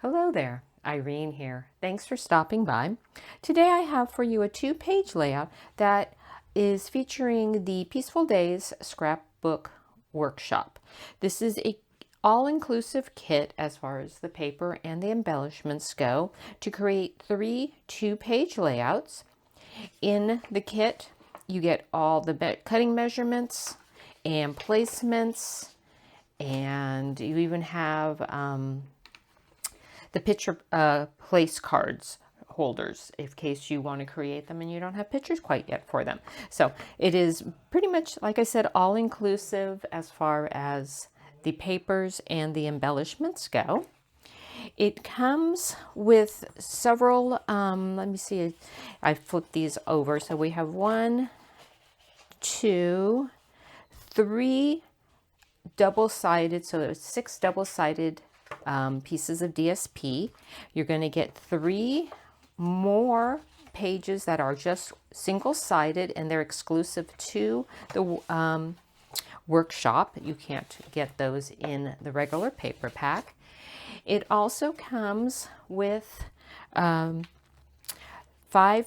Hello there, Irene here. Thanks for stopping by. Today I have for you a 2-page layout that is featuring the Peaceful Days scrapbook workshop. This is a all-inclusive kit as far as the paper and the embellishments go to create 3 2-page layouts. In the kit, you get all the cutting measurements and placements, and you even have the picture place cards holders in case you want to create them and you don't have pictures quite yet for them. So it is pretty much, like I said, all inclusive as far as the papers and the embellishments go. It comes with several, let me see, I flipped these over. So we have 1, 2, 3 double-sided, so there's 6 double-sided pieces of DSP. You're going to get 3 more pages that are just single-sided and they're exclusive to the workshop. You can't get those in the regular paper pack. It also comes with 5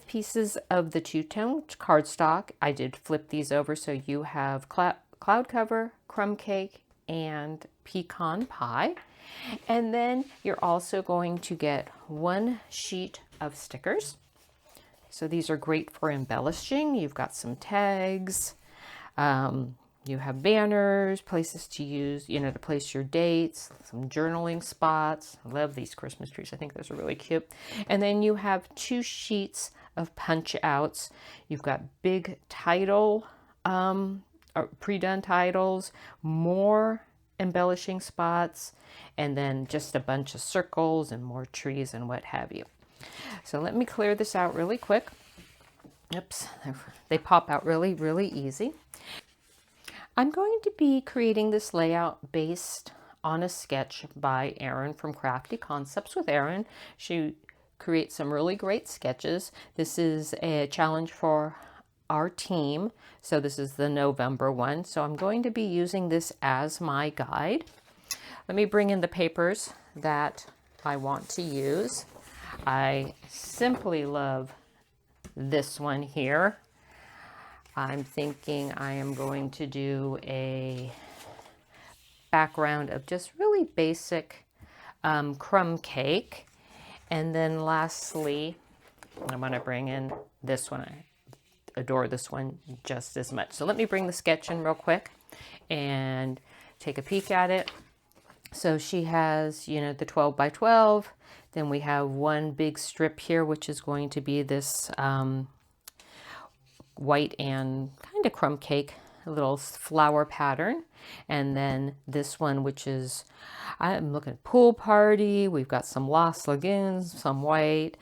pieces of the 2-tone cardstock. I did flip these over, so you have cloud cover, crumb cake, and pecan pie. And then you're also going to get 1 sheet of stickers. So these are great for embellishing. You've got some tags, you have banners, places to use, to place your dates, some journaling spots. I love these Christmas trees. I think those are really cute. And then you have 2 sheets of punch outs. You've got big title, pre-done titles, more embellishing spots, and then just a bunch of circles and more trees and what have you. So let me clear this out really quick. Oops, they pop out really, really easy. I'm going to be creating this layout based on a sketch by Erin from Crafty Concepts with Erin. She creates some really great sketches. This is a challenge for our team. So this is the November one. So I'm going to be using this as my guide. Let me bring in the papers that I want to use. I simply love this one here. I'm thinking I am going to do a background of just really basic crumb cake. And then lastly, I'm going to bring in this one. I adore this one just as much. So let me bring the sketch in real quick and take a peek at it. So she has, the 12 by 12. Then we have 1 big strip here, which is going to be this white and kind of crumb cake, a little flower pattern. And then this one, which is, I'm looking at pool party. We've got some Lost Lagoons, some white,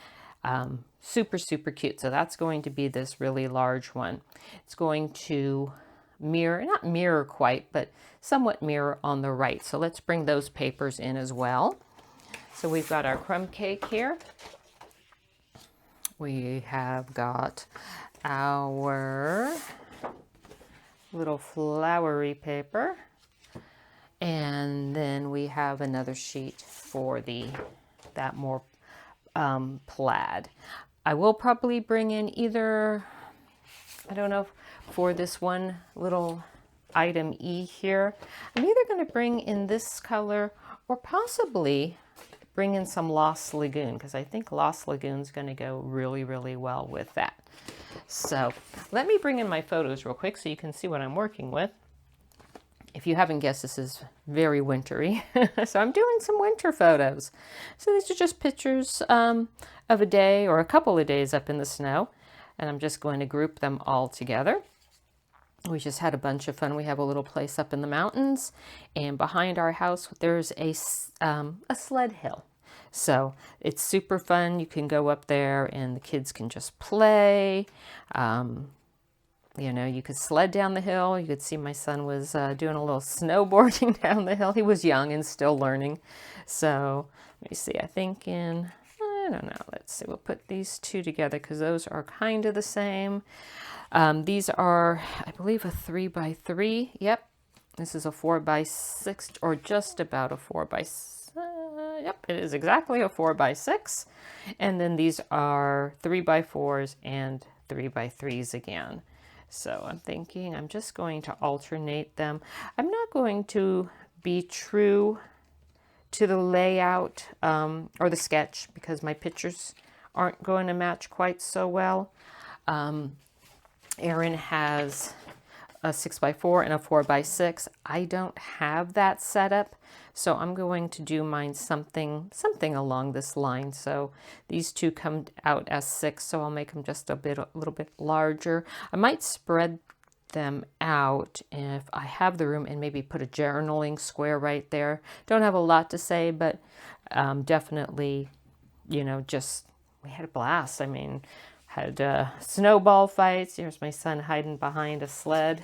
super, super cute. So that's going to be this really large one. It's going to mirror, not mirror quite, but somewhat mirror on the right. So let's bring those papers in as well. So we've got our crumb cake here. We have got our little flowery paper. And then we have another sheet for that more plaid. I will probably bring in either, I don't know, for this one little item E here, I'm either going to bring in this color or possibly bring in some Lost Lagoon, because I think Lost Lagoon is going to go really, really well with that. So let me bring in my photos real quick so you can see what I'm working with. If you haven't guessed, this is very wintry. So I'm doing some winter photos. So these are just pictures of a day or a couple of days up in the snow. And I'm just going to group them all together. We just had a bunch of fun. We have a little place up in the mountains, and behind our house there's a sled hill. So it's super fun. You can go up there and the kids can just play. You could sled down the hill. You could see my son was doing a little snowboarding down the hill. He was young and still learning. So let me see, I think I don't know, let's see, we'll put these 2 together because those are kind of the same. These are, I believe, a 3 by 3. Yep. This is a 4 by 6, or just about a 4 by 6. Yep, it is exactly a 4x6. And then these are 3x4s and 3x3s again. So I'm thinking I'm just going to alternate them. I'm not going to be true to the layout or the sketch because my pictures aren't going to match quite so well. Erin has a 6x4 and a 4x6. I don't have that set up, so I'm going to do mine something along this line. So these two come out as 6, so I'll make them just a little bit larger. I might spread them out if I have the room and maybe put a journaling square right there. Don't have a lot to say, but definitely, you know, just we had a blast. I mean, had snowball fights. Here's my son hiding behind a sled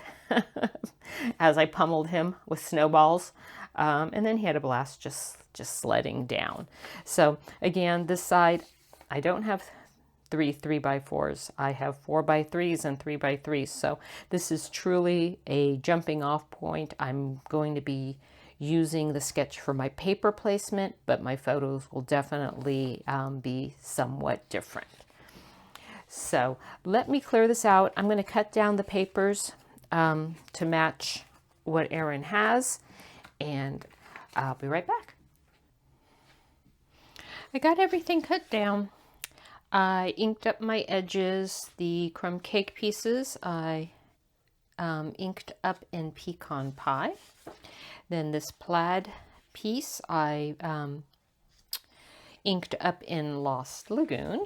as I pummeled him with snowballs. And then he had a blast just sledding down. So again, this side, I don't have 3x4s. I have 4x3s and 3x3s. So this is truly a jumping off point. I'm going to be using the sketch for my paper placement, but my photos will definitely be somewhat different. So let me clear this out. I'm going to cut down the papers to match what Erin has, and I'll be right back. I got everything cut down. I inked up my edges. The crumb cake pieces I inked up in pecan pie. Then this plaid piece I inked up in Lost Lagoon.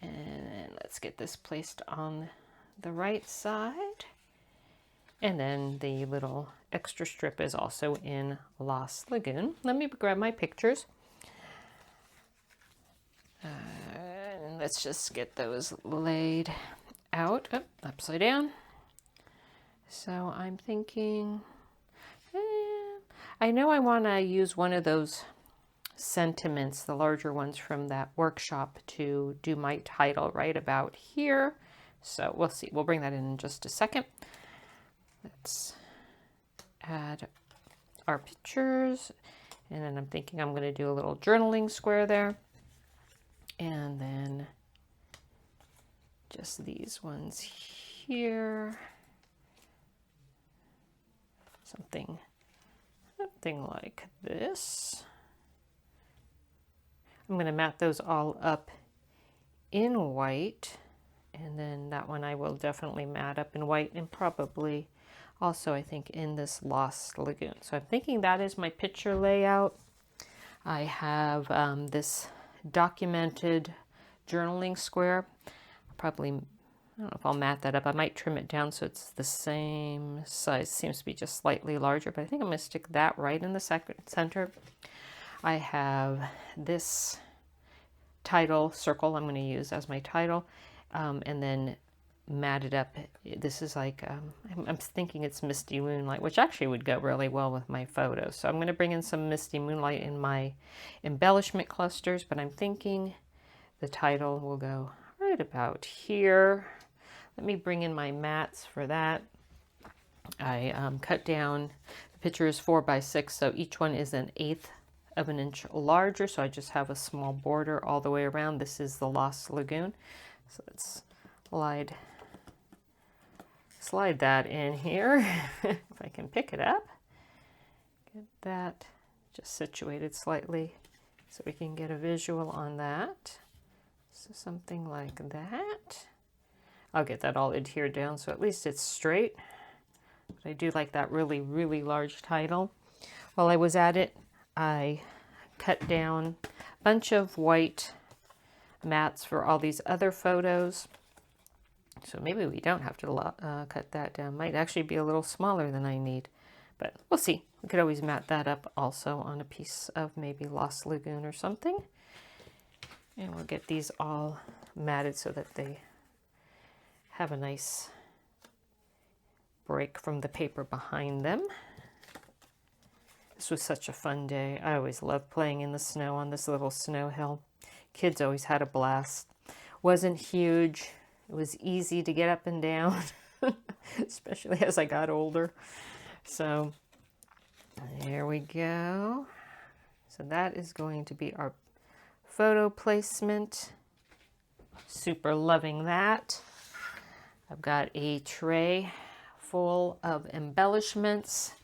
And let's get this placed on the right side. And then the little extra strip is also in Lost Lagoon. Let me grab my pictures. And let's just get those laid out. Oh, upside down. So I'm thinking, I know I want to use one of those sentiments, the larger ones from that workshop, to do my title right about here. So we'll see. We'll bring that in just a second. Let's add our pictures. And then I'm thinking I'm going to do a little journaling square there. And then just these ones here. Something like this. I'm going to mat those all up in white, and then that one I will definitely mat up in white, and probably also I think in this Lost Lagoon. So I'm thinking that is my picture layout. I have this documented journaling square. Probably, I don't know if I'll mat that up. I might trim it down so it's the same size. It seems to be just slightly larger, but I think I'm going to stick that right in the center. I have this title circle I'm going to use as my title, and then matted up. This is like, I'm thinking it's Misty Moonlight, which actually would go really well with my photos. So I'm going to bring in some Misty Moonlight in my embellishment clusters, but I'm thinking the title will go right about here. Let me bring in my mats for that. I cut down, the picture is 4x6, so each one is 1/8 of an inch larger, so I just have a small border all the way around. This is the Lost Lagoon, so let's slide that in here if I can pick it up. Get that just situated slightly so we can get a visual on that. So something like that. I'll get that all adhered down so at least it's straight. But I do like that really, really large title. While I was at it, I cut down a bunch of white mats for all these other photos. So maybe we don't have to cut that down. Might actually be a little smaller than I need, but we'll see. We could always mat that up also on a piece of maybe Lost Lagoon or something. And we'll get these all matted so that they have a nice break from the paper behind them. This was such a fun day. I always loved playing in the snow on this little snow hill. Kids always had a blast. Wasn't huge. It was easy to get up and down, especially as I got older. So there we go. So that is going to be our photo placement. Super loving that. I've got a tray full of embellishments.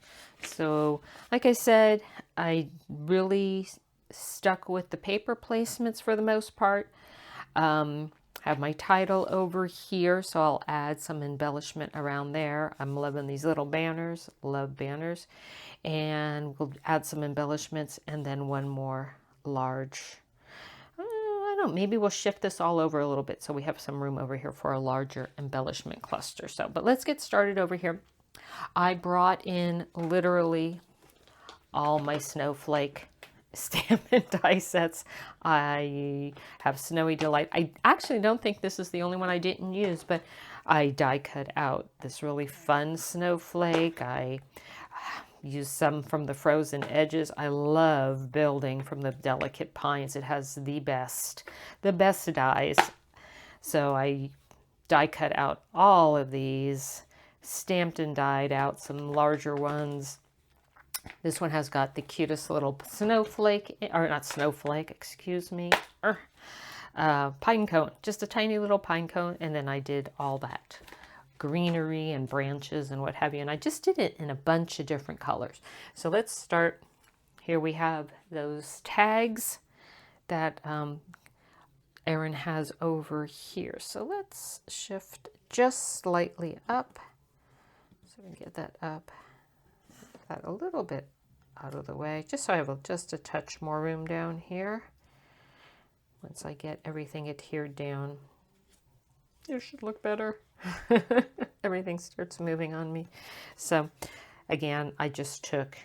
So like I said, I really stuck with the paper placements for the most part. Have my title over here, so I'll add some embellishment around there. I'm loving these little banners, love banners. And we'll add some embellishments and then one more large. I don't know, maybe we'll shift this all over a little bit so we have some room over here for a larger embellishment cluster. So, but let's get started over here. I brought in literally all my snowflake Stampin' die sets. I have Snowy Delight. I actually don't think this is the only one I didn't use, but I die cut out this really fun snowflake. I used some from the frozen edges. I love building from the delicate pines. It has the best dies. So I die cut out all of these, stamped and dyed out some larger ones. This one has got the cutest little snowflake, or not snowflake, excuse me, pine cone, just a tiny little pine cone. And then I did all that greenery and branches and what have you. And I just did it in a bunch of different colors. So let's start. Here we have those tags that Erin has over here. So let's shift just slightly up. So we get that up. That a little bit out of the way, just so I have just a touch more room down here. Once I get everything adhered down, it should look better. Everything starts moving on me. So again, I just took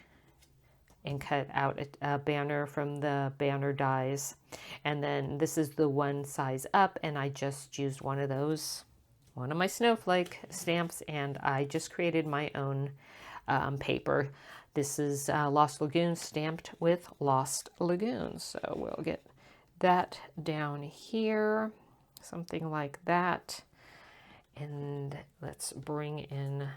and cut out a banner from the banner dies, and then this is the one size up, and I just used one of my snowflake stamps, and I just created my own paper. This is Lost Lagoon, stamped with Lost Lagoon. So we'll get that down here, something like that. And let's bring in,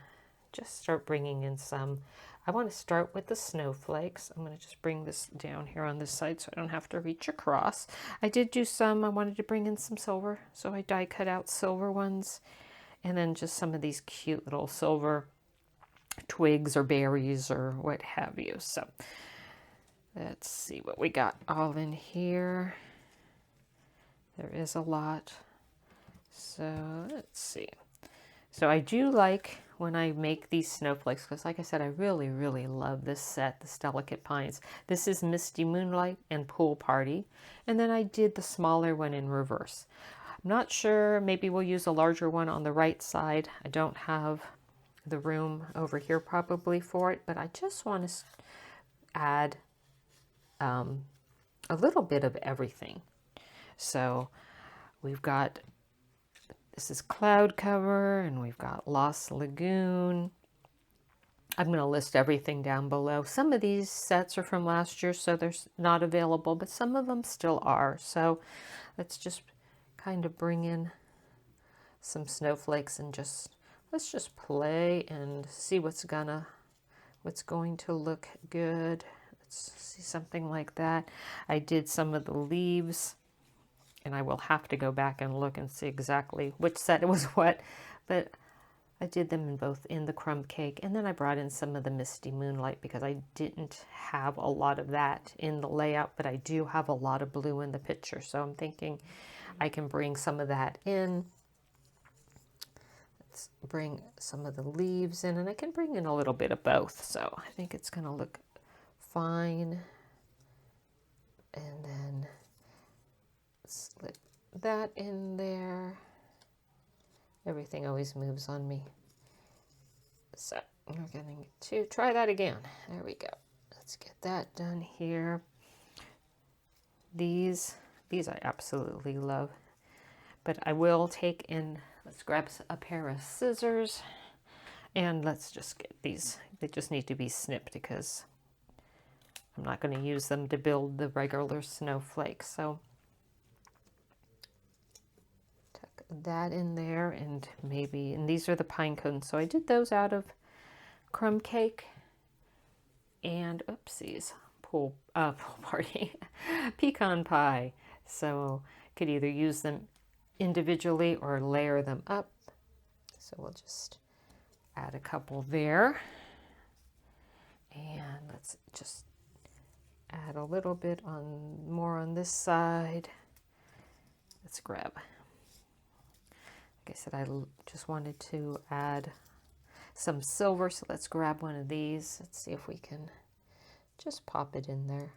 just start bringing in some. I want to start with the snowflakes. I'm going to just bring this down here on this side so I don't have to reach across. I did do some, I wanted to bring in some silver, so I die cut out silver ones. And then just some of these cute little silver twigs or berries or what have you. So let's see what we got all in here. There is a lot. So let's see. So I do like when I make these snowflakes, because like I said, I really, really love this set, this Delicate Pines. This is Misty, Moonlight, and Pool Party. And then I did the smaller one in reverse. I'm not sure, maybe we'll use a larger one on the right side. I don't have the room over here probably for it, but I just want to add a little bit of everything. So we've got, this is Cloud Cover, and we've got Lost Lagoon. I'm going to list everything down below. Some of these sets are from last year, so they're not available, but some of them still are. So let's just kind of bring in some snowflakes and let's just play and see what's going to look good. Let's see something like that. I did some of the leaves, and I will have to go back and look and see exactly which set it was what, but I did them in both in the crumb cake, and then I brought in some of the Misty Moonlight because I didn't have a lot of that in the layout, but I do have a lot of blue in the picture, so I'm thinking I can bring some of that in. Let's bring some of the leaves in, and I can bring in a little bit of both, so I think it's going to look fine. And then slip that in there. Everything always moves on me. So we're going to try that again. There we go. Let's get that done here. These I absolutely love. But I will take in, let's grab a pair of scissors, and let's just get these. They just need to be snipped because I'm not going to use them to build the regular snowflakes. So tuck that in there, and these are the pine cones. So I did those out of crumb cake and, oopsies, pool party, pecan pie. So could either use them individually or layer them up. So we'll just add a couple there. And let's just add a little bit more on this side. Let's grab, like I said, I just wanted to add some silver, so let's grab one of these. Let's see if we can just pop it in there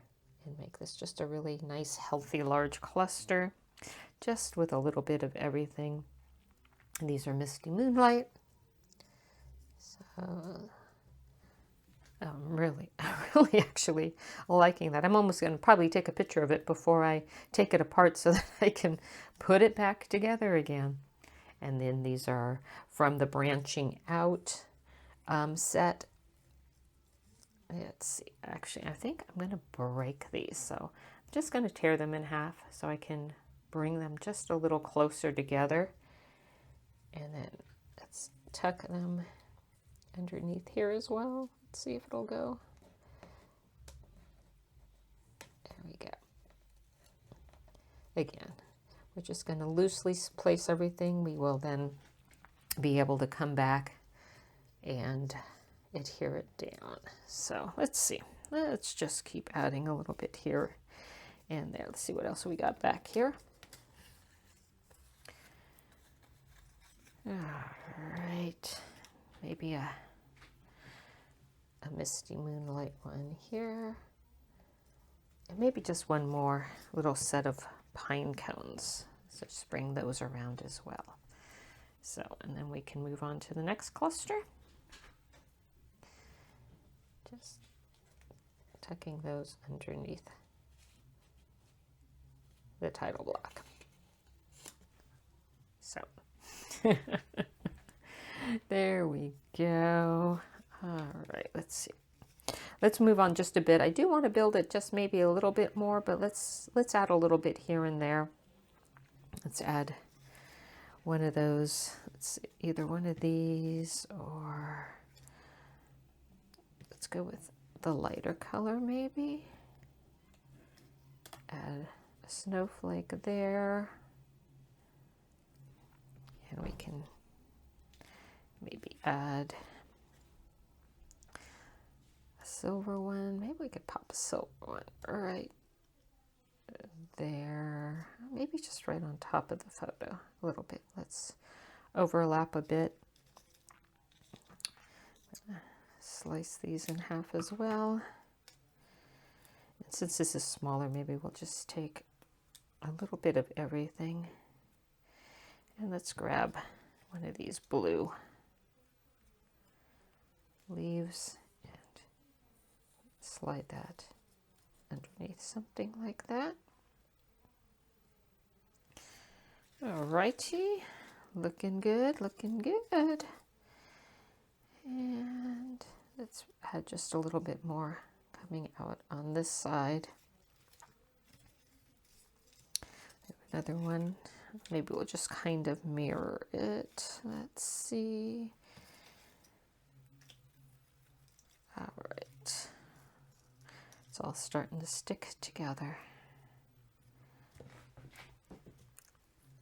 and make this just a really nice, healthy, large cluster, just with a little bit of everything. And these are Misty Moonlight. So I'm really actually liking that. I'm almost going to probably take a picture of it before I take it apart so that I can put it back together again. And then these are from the Branching Out set. Let's see. Actually, I think I'm going to break these. So I'm just going to tear them in half so I can bring them just a little closer together. And then let's tuck them underneath here as well. Let's see if it'll go. There we go. Again, we're just going to loosely place everything. We will then be able to come back and adhere it down. So let's see. Let's just keep adding a little bit here and there. Let's see what else we got back here. All right. Maybe a Misty Moonlight one here. And maybe just one more little set of pine cones. So just bring those around as well. So, and then we can move on to the next cluster. Just tucking those underneath the title block. So, there we go. All right, let's see. Let's move on just a bit. I do want to build it just maybe a little bit more, but let's add a little bit here and there. Let's add one of those. Let's see, either one of these, or let's go with the lighter color maybe. Add a snowflake there. And we can maybe add a silver one. Maybe we could pop a silver one right there. Maybe just right on top of the photo a little bit. Let's overlap a bit. Slice these in half as well. And since this is smaller, maybe we'll just take a little bit of everything. And let's grab one of these blue leaves and slide that underneath something like that. Alrighty, looking good, looking good. And let's add just a little bit more coming out on this side. Another one. Maybe we'll just kind of mirror it. Let's see. All right. It's all starting to stick together.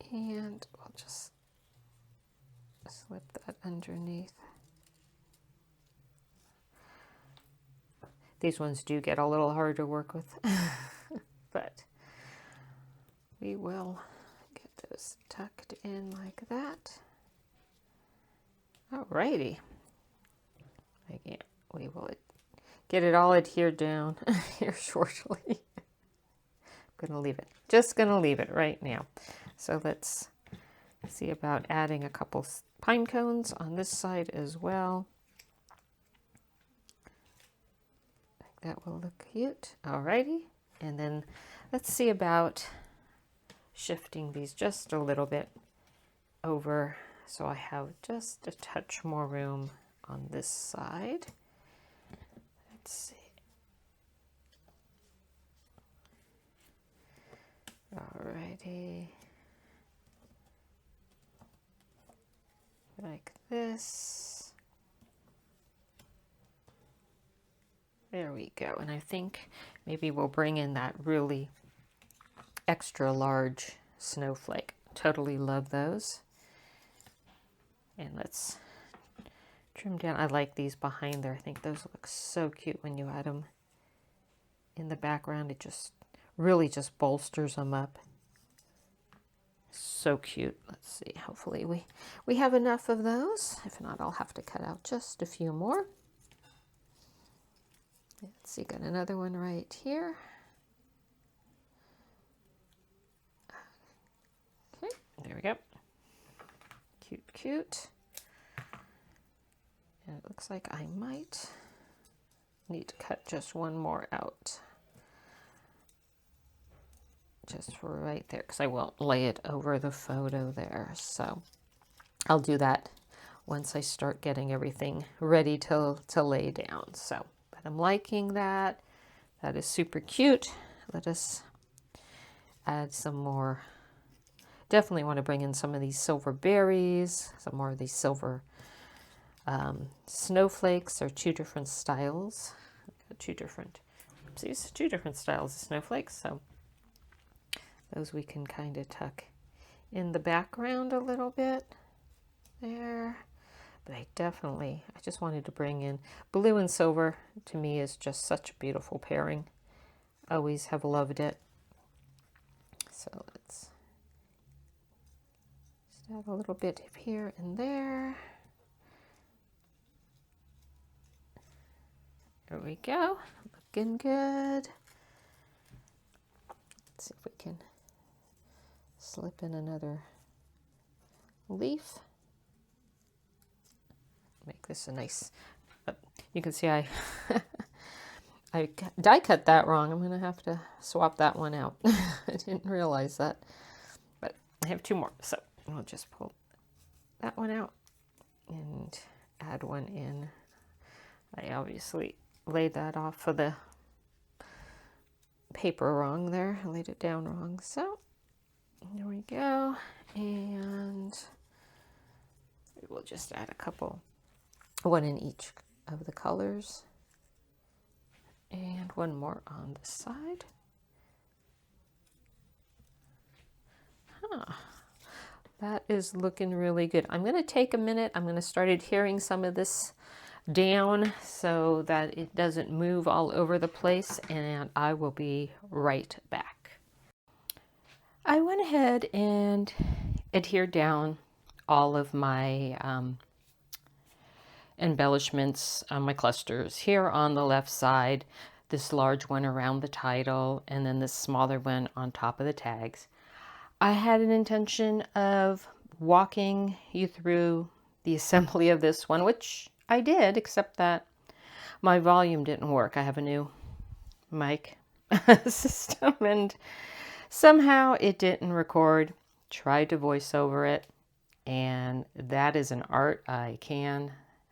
And we'll just slip that underneath. These ones do get a little hard to work with, but we will get those tucked in like that. Alrighty. Again, we will get it all adhered down here shortly. I'm gonna leave it, just gonna leave it right now. So let's see about adding a couple pine cones on this side as well. That will look cute. Alrighty, and then let's see about shifting these just a little bit over so I have just a touch more room on this side. Let's see. Alrighty. Like this. There we go. And I think maybe we'll bring in that really extra large snowflake. Totally love those. And let's trim down. I like these behind there. I think those look so cute when you add them in the background. It just really just bolsters them up. So cute. Let's see. Hopefully we have enough of those. If not, I'll have to cut out just a few more. Let's see. Got another one right here. Okay. There we go. Cute, cute. And it looks like I might need to cut just one more out. Just for right there, because I won't lay it over the photo there. So I'll do that once I start getting everything ready to lay down. So, but I'm liking that. That is super cute. Let us add some more. Definitely want to bring in some of these silver berries, some more of these silver snowflakes. Are two different styles. Two different styles of snowflakes. So those we can kind of tuck in the background a little bit there. But I just wanted to bring in blue and silver. To me is just such a beautiful pairing. Always have loved it. So let's just add a little bit up here and there. There we go. Looking good. Let's see if we can slip in another leaf. Make this a nice, you can see I die cut that wrong. I'm going to have to swap that one out. I didn't realize that, but I have two more. So I'll just pull that one out and add one in. I obviously laid that off for the paper wrong there. I laid it down wrong. So there we go. And we'll just add a couple, one in each of the colors. And one more on the side. That is looking really good. I'm going to take a minute. I'm going to start adhering some of this down so that it doesn't move all over the place, and I will be right back. I went ahead and adhered down all of my embellishments on my clusters here on the left side, this large one around the title, and then this smaller one on top of the tags. I had an intention of walking you through the assembly of this one, which I did, except that my volume didn't work. I have a new mic system and somehow it didn't record. Tried to voice over it, and that is an art I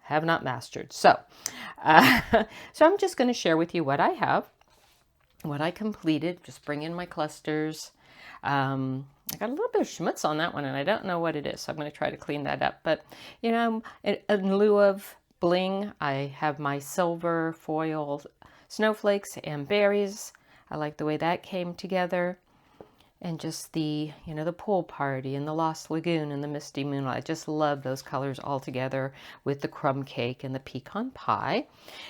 have not mastered. So, so I'm just going to share with you what I have, what I completed. Just bring in my clusters. I got a little bit of schmutz on that one, and I don't know what it is, so I'm going to try to clean that up. But, you know, in lieu of bling, I have my silver foil snowflakes and berries. I like the way that came together. And just the, you know, the pool party and the Lost Lagoon and the Misty Moonlight. I just love those colors all together with the crumb cake and the pecan pie.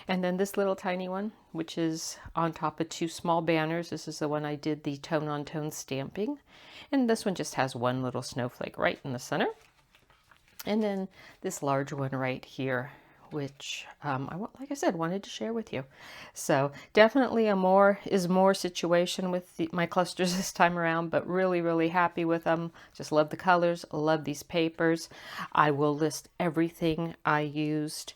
And then this little tiny one, which is on top of two small banners. This is the one I did the tone-on-tone stamping. And this one just has one little snowflake right in the center. And then this large one right here, which like I said, wanted to share with you. So definitely a more is more situation with my clusters this time around, but really, really happy with them. Just love the colors, love these papers. I will list everything I used,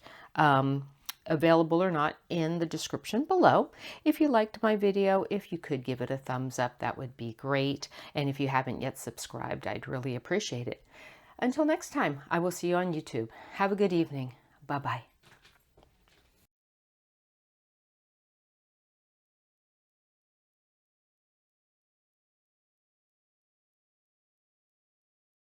available or not, in the description below. If you liked my video, if you could give it a thumbs up, that would be great. And if you haven't yet subscribed, I'd really appreciate it. Until next time, I will see you on YouTube. Have a good evening. Bye-bye.